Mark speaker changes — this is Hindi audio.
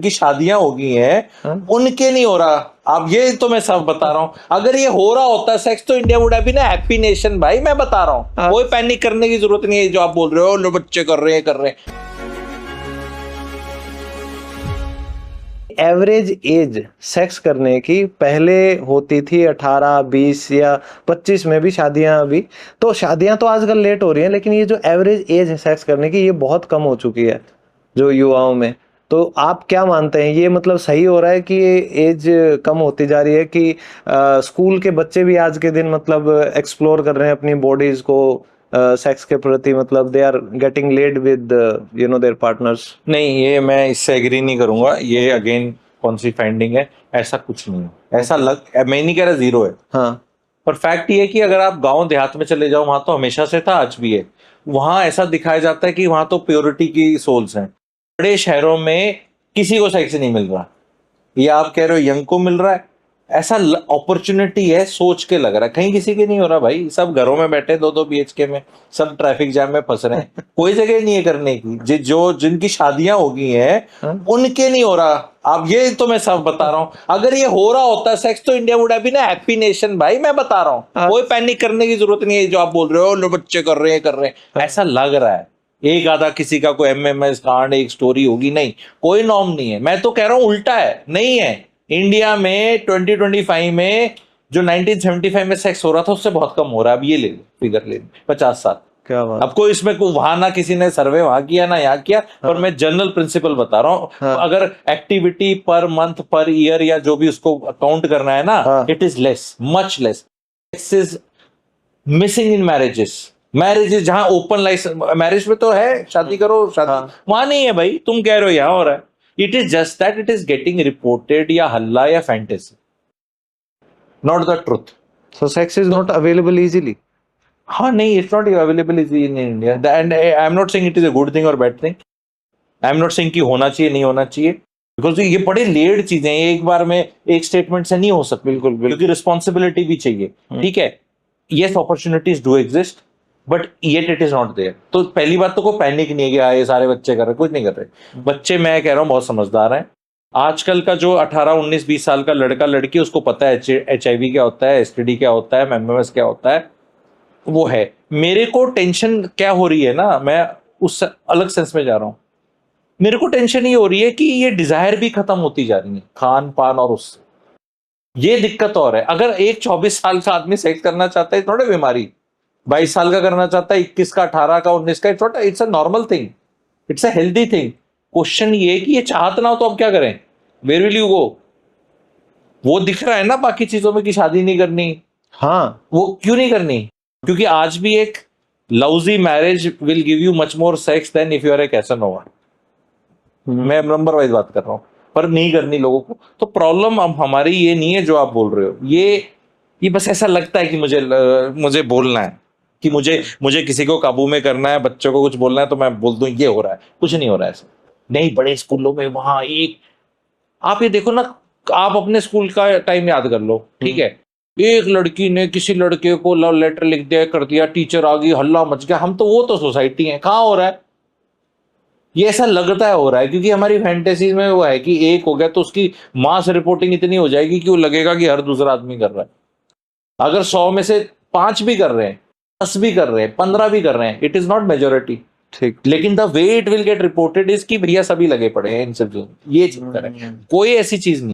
Speaker 1: की शादियां हो गई हैं उनके नहीं हो रहा। अब ये तो मैं सब बता रहा हूँ, अगर ये हो रहा होता सेक्स तो India would have been a happy nation भाई। मैं बता रहा हूँ, कोई पैनिक करने की जरूरत नहीं है जो आप बोल रहे हो लो बच्चे कर रहे हैं।
Speaker 2: एवरेज एज सेक्स करने की पहले होती थी 18, 20 या 25 में भी शादियां। अभी तो शादियां तो आजकल लेट हो रही हैं, लेकिन ये जो एवरेज एज है सेक्स करने की ये बहुत कम हो चुकी है जो युवाओं में। तो आप क्या मानते हैं, ये मतलब सही हो रहा है कि ये एज कम होती जा रही है कि स्कूल के बच्चे भी आज के दिन मतलब एक्सप्लोर कर रहे हैं अपनी बॉडीज को सेक्स के प्रति, मतलब they are getting laid with their partners?
Speaker 1: नहीं, ये मैं इससे एग्री नहीं करूंगा। ये अगेन कौन सी फाइंडिंग है? ऐसा कुछ नहीं है, ऐसा मैं नहीं कह रहा जीरो है।
Speaker 2: हाँ,
Speaker 1: पर फैक्ट ये है कि अगर आप गांव देहात में चले जाओ, वहां तो हमेशा से था, आज भी है। वहां ऐसा दिखाया जाता है कि वहां तो प्योरिटी की सोल्स हैं। बड़े शहरों में किसी को सेक्स नहीं मिल रहा, या आप कह रहे हो यंग को मिल रहा है। ऐसा अपॉर्चुनिटी है, सोच के लग रहा है कहीं किसी के नहीं हो रहा भाई। सब घरों में बैठे 2-2 BHK में, सब ट्रैफिक जैम में फंस रहे हैं। कोई जगह नहीं है करने की। जो जिनकी शादियां हो गई हैं उनके नहीं हो रहा। अब ये तो मैं सब बता रहा हूँ, अगर ये हो रहा होता सेक्स तो India would have been a happy nation भाई। मैं बता रहा हूँ, कोई पैनिक करने की जरूरत नहीं है जो आप बोल रहे हो लो बच्चे कर रहे हैं। ऐसा लग रहा है एक आधा किसी का कोई MMS कांड एक स्टोरी होगी, नहीं, कोई नॉर्म नहीं है। मैं तो कह रहा हूं उल्टा है, नहीं है। इंडिया में 2025 में जो 1975 में सेक्स हो रहा था उससे बहुत कम हो रहा है। अब ये ले लो, फिगर ले लो, 50 साल।
Speaker 2: क्या बात।
Speaker 1: अब कोई इसमें वहां ना किसी ने सर्वे वहां किया ना यहाँ किया, पर मैं जनरल प्रिंसिपल बता रहा हूँ। अगर activity per month per year या जो भी उसको काउंट करना है ना, it is less, much less. Sex is missing in marriages जहां ओपन लाइसेंस, मैरिज में तो है शादी करो शादी, वहां नहीं है भाई। तुम कह रहे हो यहां हो रहा है। It is just that it is getting reported या हल्ला या fantasy, not the truth.
Speaker 2: So sex is not available easily.
Speaker 1: हाँ, नहीं, it's not available in India and I am not saying it is a good thing और bad thing. I am not saying कि होना चाहिए नहीं होना चाहिए, बिकॉज ये बड़े लेयर्ड चीजें हैं। एक बार में एक स्टेटमेंट से नहीं हो सकती। बिल्कुल, क्योंकि रिस्पॉन्सिबिलिटी भी चाहिए। ठीक है, yes opportunities do exist but yet it is not there. तो पहली बात तो कोई पैनिक नहीं है कि ये सारे बच्चे कर रहे, कुछ नहीं कर रहे बच्चे। मैं कह रहा हूँ बहुत समझदार हैं आजकल का। जो 18, 19, 20 साल का लड़का लड़की, उसको पता है HIV क्या होता है, STD क्या होता है, MMS क्या होता है, वो है। मेरे को टेंशन क्या हो रही है ना, मैं उस अलग सेंस में जा रहा हूं। मेरे को टेंशन ये हो रही है कि ये डिजायर भी खत्म होती जा रही है खान पान और उससे। ये दिक्कत और है। अगर एक 24 साल का आदमी सेक्स करना चाहता है, थोड़ा बीमारी, 22 साल का करना चाहता है, 21 का, 18 का, 19 का, it's a normal thing, it's a healthy thing. Question ये कि ये चाहत ना हो तो अब क्या करें? Where will you go? वो दिख रहा है ना बाकी चीजों में कि शादी नहीं करनी।
Speaker 2: हाँ,
Speaker 1: वो क्यों नहीं करनी? क्योंकि आज भी एक lousy marriage will give you much more sex than if you are a Casanova. मैं नंबर वाइज बात कर रहा हूं, पर नहीं करनी लोगों को। तो प्रॉब्लम अब हमारी ये नहीं है जो आप बोल रहे हो। ये बस ऐसा लगता है कि मुझे बोलना है कि मुझे किसी को काबू में करना है, बच्चों को कुछ बोलना है तो मैं बोल दूं ये हो रहा है। कुछ नहीं हो रहा है ऐसा। नहीं, बड़े स्कूलों में वहां आप ये देखो ना, आप अपने स्कूल का टाइम याद कर लो। ठीक है, एक लड़की ने किसी लड़के को लव लेटर लिख दिया, कर दिया, टीचर आ गई, हल्ला मच गया। हम तो वो तो सोसाइटी है, कहाँ हो रहा है ये? ऐसा लगता है हो रहा है क्योंकि हमारी फैंटेसी में वो है कि एक हो गया तो उसकी मास रिपोर्टिंग इतनी हो जाएगी कि वो लगेगा कि हर दूसरा आदमी कर रहा है। अगर 100 में से 5 भी कर रहे हैं, 10 भी कर रहे हैं, 15 भी कर रहे हैं, इट इज नॉट मेजोरिटी।
Speaker 2: ठीक।
Speaker 1: लेकिन the way it will get reported is कि भैया सभी लगे पड़े हैं इन सब। ये चक्कर है, कोई ऐसी चीज नहीं।